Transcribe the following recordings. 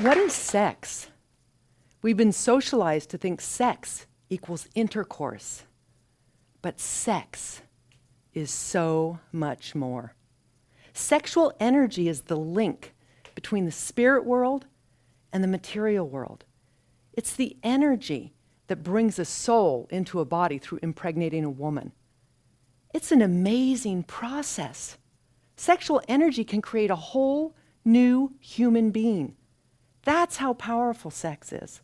What is sex? We've been socialized to think sex equals intercourse. But sex is so much more. Sexual energy is the link between the spirit world and the material world. It's the energy that brings a soul into a body through impregnating a woman. It's an amazing process. Sexual energy can create a whole new human being. That's how powerful sex is.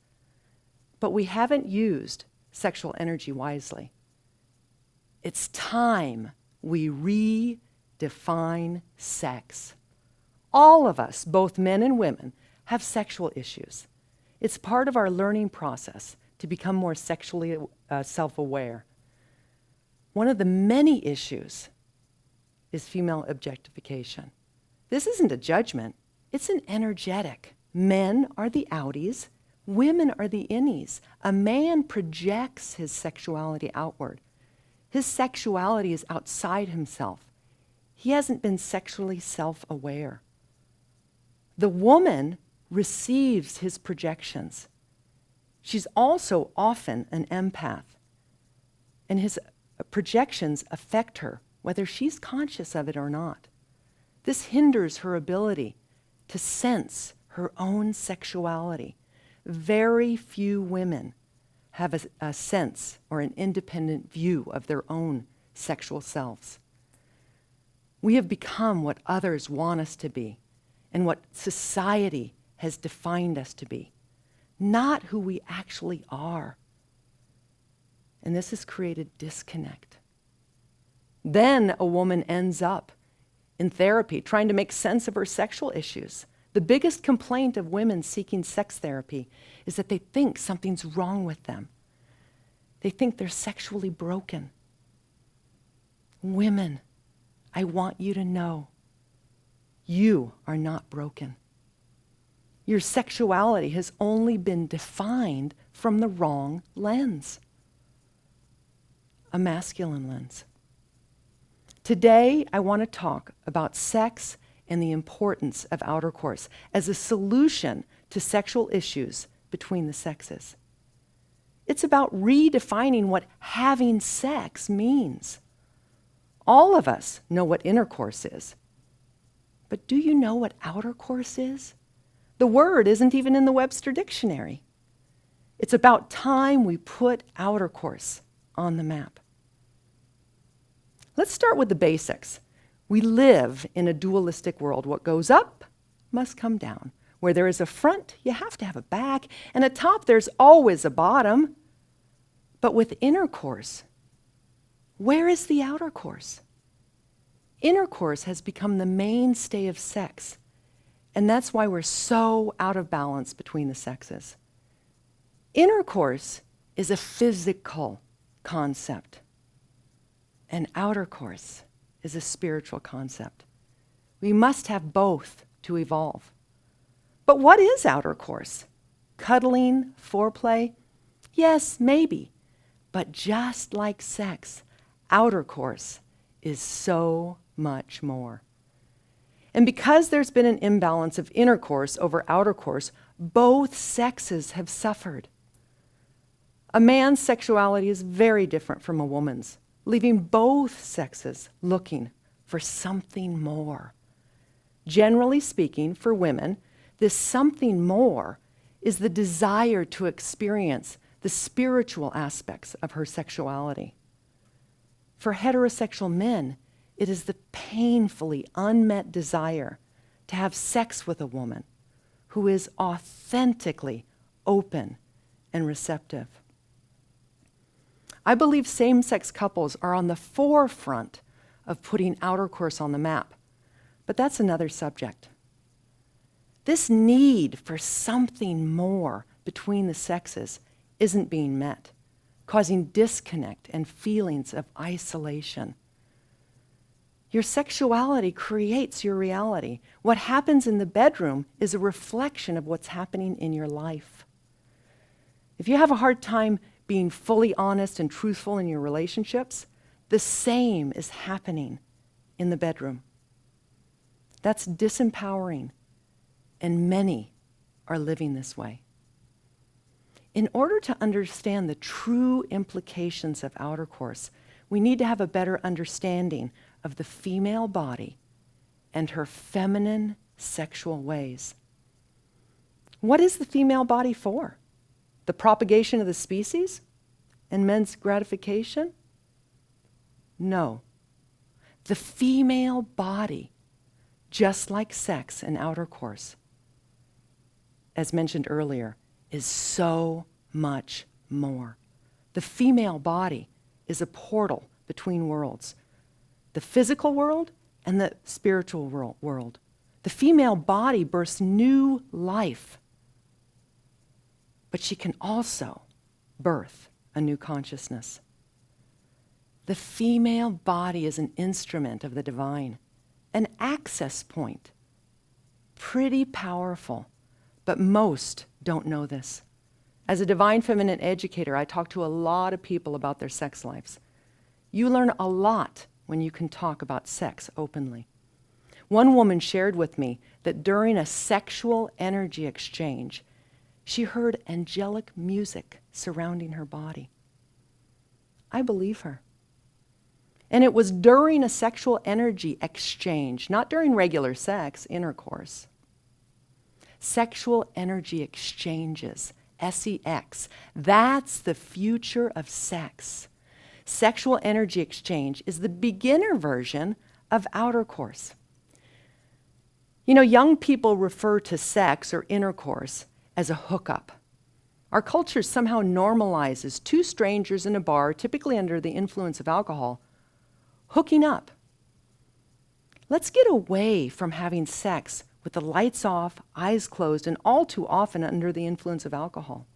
But we haven't used sexual energy wisely. It's time we redefine sex. All of us, both men and women, have sexual issues. It's part of our learning process to become more sexually self-aware. One of the many issues is female objectification. This isn't a judgment, it's an energetic. Men are the outies, women are the innies. A man projects his sexuality outward. His sexuality is outside himself. He hasn't been sexually self-aware. The woman receives his projections. She's also often an empath, and his projections affect her, whether she's conscious of it or not. This hinders her ability to sense her own sexuality. Very few women have a sense or an independent view of their own sexual selves. We have become what others want us to be and what society has defined us to be, not who we actually are. And this has created disconnect. Then a woman ends up in therapy trying to make sense of her sexual issues. The biggest complaint of women seeking sex therapy is that they think something's wrong with them. They think they're sexually broken. Women, I want you to know, you are not broken. Your sexuality has only been defined from the wrong lens, a masculine lens. Today, I want to talk about sex and the importance of outer course as a solution to sexual issues between the sexes. It's about redefining what having sex means. All of us know what intercourse is. But do you know what outer course is? The word isn't even in the Webster Dictionary. It's about time we put outer course on the map. Let's start with the basics. We live in a dualistic world. What goes up must come down. Where there is a front, you have to have a back, and at top there's always a bottom. But with intercourse, where is the outer course? Intercourse has become the mainstay of sex, and that's why we're so out of balance between the sexes. Intercourse is a physical concept, and outer course is a spiritual concept. We must have both to evolve. But what is outer course? Cuddling, foreplay? Yes, maybe. But just like sex, outer course is so much more. And because there's been an imbalance of intercourse over outer course, both sexes have suffered. A man's sexuality is very different from a woman's, leaving both sexes looking for something more. Generally speaking, for women, this something more is the desire to experience the spiritual aspects of her sexuality. For heterosexual men, it is the painfully unmet desire to have sex with a woman who is authentically open and receptive. I believe same-sex couples are on the forefront of putting outer course on the map, but that's another subject. This need for something more between the sexes isn't being met, causing disconnect and feelings of isolation. Your sexuality creates your reality. What happens in the bedroom is a reflection of what's happening in your life. If you have a hard time being fully honest and truthful in your relationships, the same is happening in the bedroom. That's disempowering, and many are living this way. In order to understand the true implications of outer course, we need to have a better understanding of the female body and her feminine sexual ways. What is the female body for? The propagation of the species and men's gratification? No. The female body, just like sex and outer course, as mentioned earlier, is so much more. The female body is a portal between worlds, the physical world and the spiritual world. The female body births new life, but she can also birth a new consciousness. The female body is an instrument of the divine, an access point. Pretty powerful, but most don't know this. As a divine feminine educator, I talk to a lot of people about their sex lives. You learn a lot when you can talk about sex openly. One woman shared with me that during a sexual energy exchange, she heard angelic music surrounding her body. I believe her. And it was during a sexual energy exchange, not during regular sex, intercourse. Sexual energy exchanges, SEX, that's the future of sex. Sexual energy exchange is the beginner version of outer course. You know, young people refer to sex or intercourse as a hookup. Our culture somehow normalizes two strangers in a bar, typically under the influence of alcohol, hooking up. Let's get away from having sex with the lights off, eyes closed, and all too often under the influence of alcohol.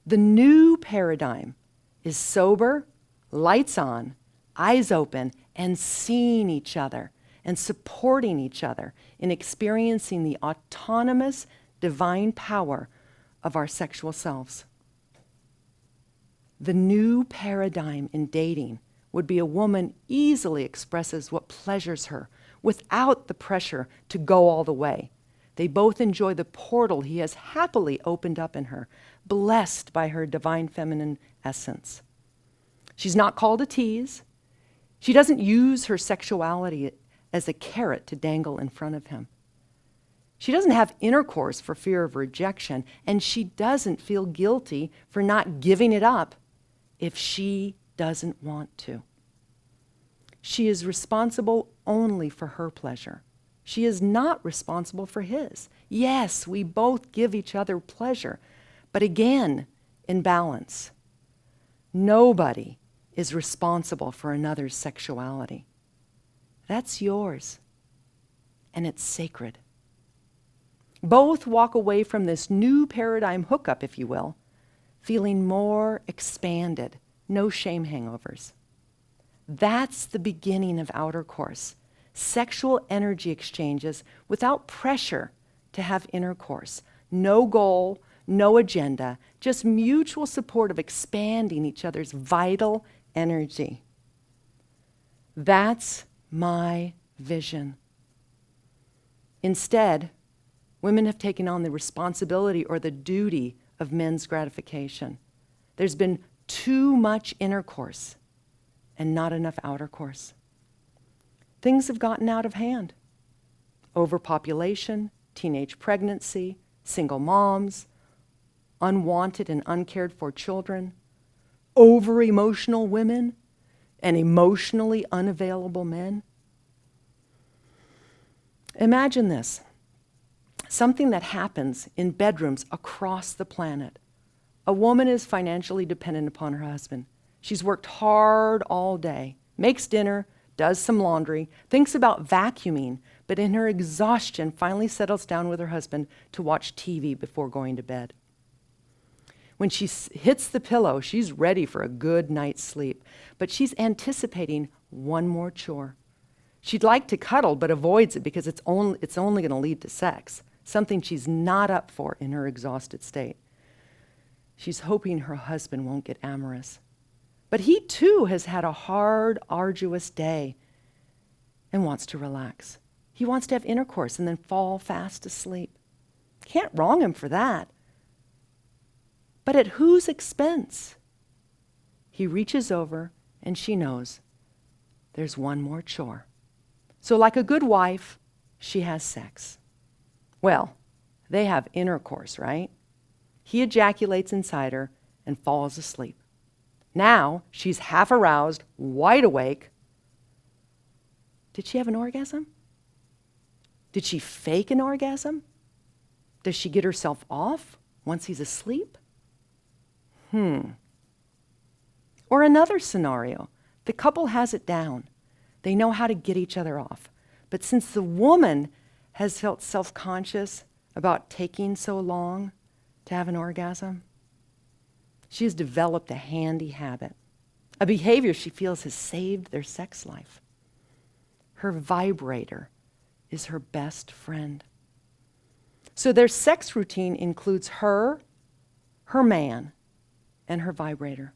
The new paradigm is sober, lights on, eyes open, and seeing each other and supporting each other in experiencing the autonomous divine power of our sexual selves. The new paradigm in dating would be a woman easily expresses what pleasures her without the pressure to go all the way. They both enjoy the portal he has happily opened up in her, blessed by her divine feminine essence. She's not called to tease. She doesn't use her sexuality as a carrot to dangle in front of him. She doesn't have intercourse for fear of rejection, and she doesn't feel guilty for not giving it up if she doesn't want to. She is responsible only for her pleasure. She is not responsible for his. Yes, we both give each other pleasure, but again, in balance. Nobody is responsible for another's sexuality. That's yours, and it's sacred. Both walk away from this new paradigm hookup, if you will, feeling more expanded, no shame hangovers. That's the beginning of outer course. Sexual energy exchanges without pressure to have intercourse. No goal, no agenda, just mutual support of expanding each other's vital energy. That's my vision. Instead, women have taken on the responsibility or the duty of men's gratification. There's been too much intercourse and not enough outer course. Things have gotten out of hand. Overpopulation, teenage pregnancy, single moms, unwanted and uncared for children, over-emotional women, and emotionally unavailable men. Imagine this, something that happens in bedrooms across the planet. A woman is financially dependent upon her husband. She's worked hard all day, makes dinner, does some laundry, thinks about vacuuming, but in her exhaustion finally settles down with her husband to watch TV before going to bed. When she hits the pillow, she's ready for a good night's sleep, but she's anticipating one more chore. She'd like to cuddle, but avoids it because it's only going to lead to sex, something she's not up for in her exhausted state. She's hoping her husband won't get amorous. But he too has had a hard, arduous day and wants to relax. He wants to have intercourse and then fall fast asleep. Can't wrong him for that. But at whose expense? He reaches over and she knows there's one more chore. So like a good wife, she has sex. Well, they have intercourse, right? He ejaculates inside her and falls asleep. Now she's half aroused, wide awake. Did she have an orgasm? Did she fake an orgasm? Does she get herself off once he's asleep? Or another scenario. The couple has it down. They know how to get each other off. But since the woman has felt self-conscious about taking so long to have an orgasm, she has developed a handy habit, a behavior she feels has saved their sex life. Her vibrator is her best friend. So their sex routine includes her man, and her vibrator.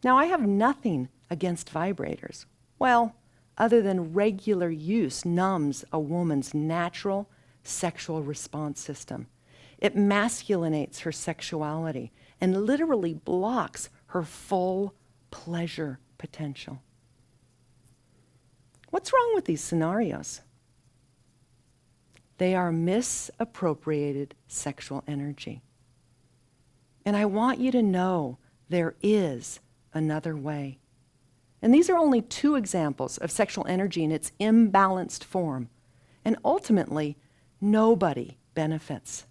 Now, I have nothing against vibrators. Well, other than regular use numbs a woman's natural sexual response system. It masculinates her sexuality and literally blocks her full pleasure potential. What's wrong with these scenarios? They are misappropriated sexual energy. And I want you to know there is another way. And these are only 2 examples of sexual energy in its imbalanced form. And ultimately, nobody benefits.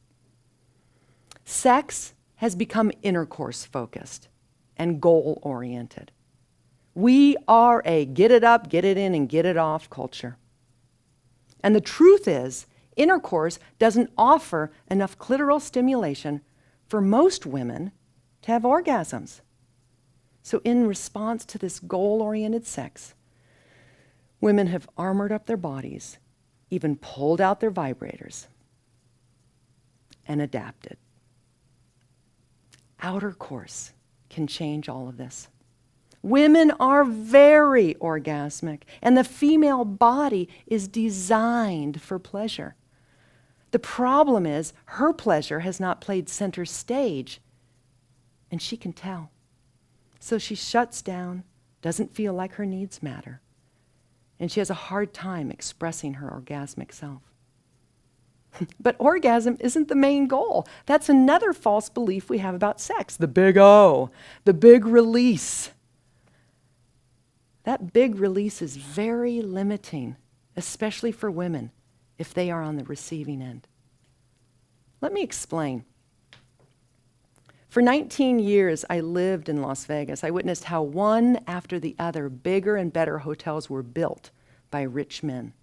Sex has become intercourse-focused and goal-oriented. We are a get it up, get it in, and get it off culture. And the truth is, intercourse doesn't offer enough clitoral stimulation for most women to have orgasms. So in response to this goal-oriented sex, women have armored up their bodies, even pulled out their vibrators, and adapted. Outer course can change all of this. Women are very orgasmic, and the female body is designed for pleasure. The problem is her pleasure has not played center stage, and she can tell. So she shuts down, doesn't feel like her needs matter, and she has a hard time expressing her orgasmic self. But orgasm isn't the main goal. That's another false belief we have about sex, the big O, the big release. That big release is very limiting, especially for women, if they are on the receiving end. Let me explain. For 19 years, I lived in Las Vegas. I witnessed how one after the other bigger and better hotels were built by rich men,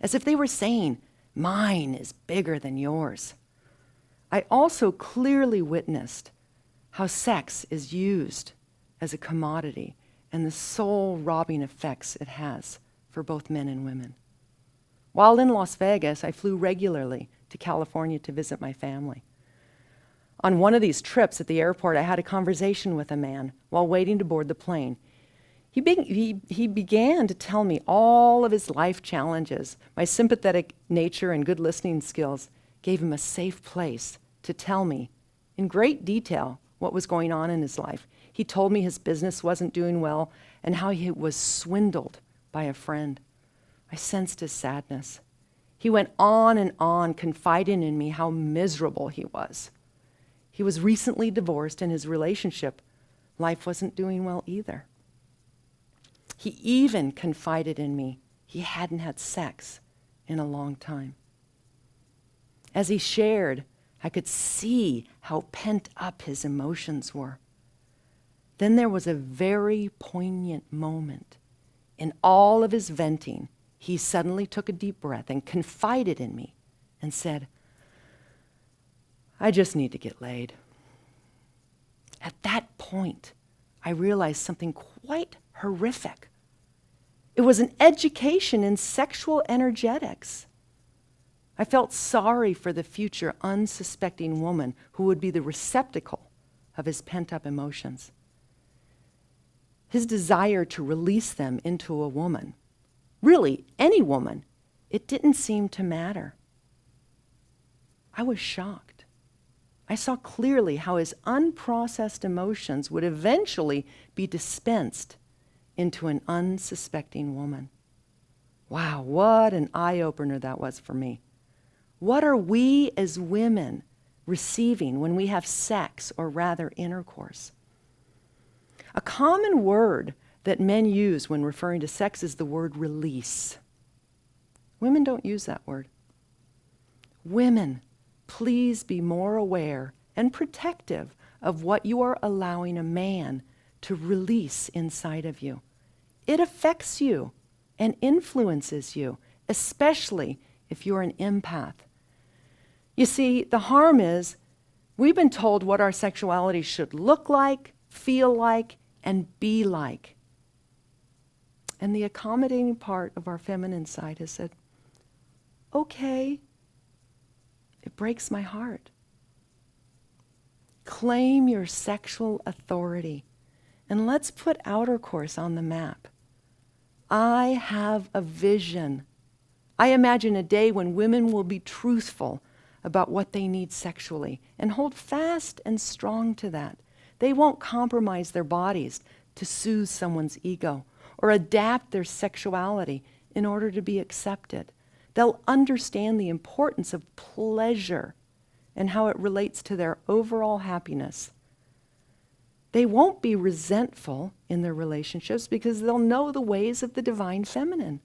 as if they were saying, mine is bigger than yours. I also clearly witnessed how sex is used as a commodity and the soul-robbing effects it has for both men and women. While in Las Vegas, I flew regularly to California to visit my family. On one of these trips at the airport, I had a conversation with a man while waiting to board the plane. He began to tell me all of his life challenges. My sympathetic nature and good listening skills gave him a safe place to tell me in great detail what was going on in his life. He told me his business wasn't doing well and how he was swindled by a friend. I sensed his sadness. He went on and on, confiding in me how miserable he was. He was recently divorced, and his relationship life wasn't doing well either. He even confided in me he hadn't had sex in a long time. As he shared, I could see how pent up his emotions were. Then there was a very poignant moment. In all of his venting, he suddenly took a deep breath and confided in me and said, I just need to get laid. At that point, I realized something quite horrific. It was an education in sexual energetics. I felt sorry for the future unsuspecting woman who would be the receptacle of his pent-up emotions. His desire to release them into a woman, really any woman, it didn't seem to matter. I was shocked. I saw clearly how his unprocessed emotions would eventually be dispensed into an unsuspecting woman. Wow, what an eye-opener that was for me. What are we as women receiving when we have sex, or rather intercourse? A common word that men use when referring to sex is the word release. Women don't use that word. Women, please be more aware and protective of what you are allowing a man to release inside of you. It affects you and influences you, especially if you're an empath. You see, the harm is we've been told what our sexuality should look like, feel like, and be like. And the accommodating part of our feminine side has said, okay, it breaks my heart. Claim your sexual authority, and let's put outer course on the map. I have a vision. I imagine a day when women will be truthful about what they need sexually and hold fast and strong to that. They won't compromise their bodies to soothe someone's ego or adapt their sexuality in order to be accepted. They'll understand the importance of pleasure and how it relates to their overall happiness. They won't be resentful in their relationships because they'll know the ways of the divine feminine,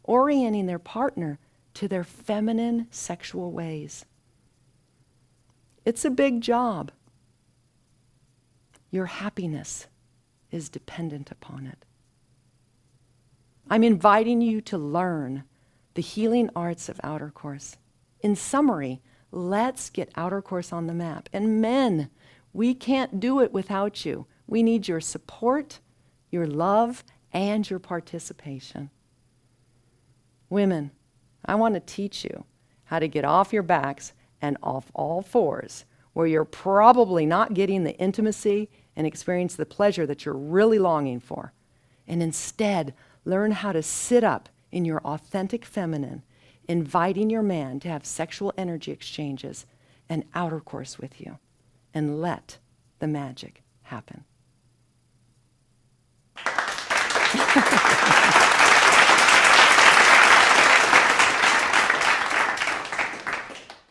orienting their partner to their feminine sexual ways. It's a big job. Your happiness is dependent upon it. I'm inviting you to learn the healing arts of outer course. In summary, let's get outer course on the map. And men, we can't do it without you. We need your support, your love, and your participation. Women, I want to teach you how to get off your backs and off all fours, where you're probably not getting the intimacy and experience the pleasure that you're really longing for. And instead, learn how to sit up in your authentic feminine, inviting your man to have sexual energy exchanges and outer course with you. And let the magic happen.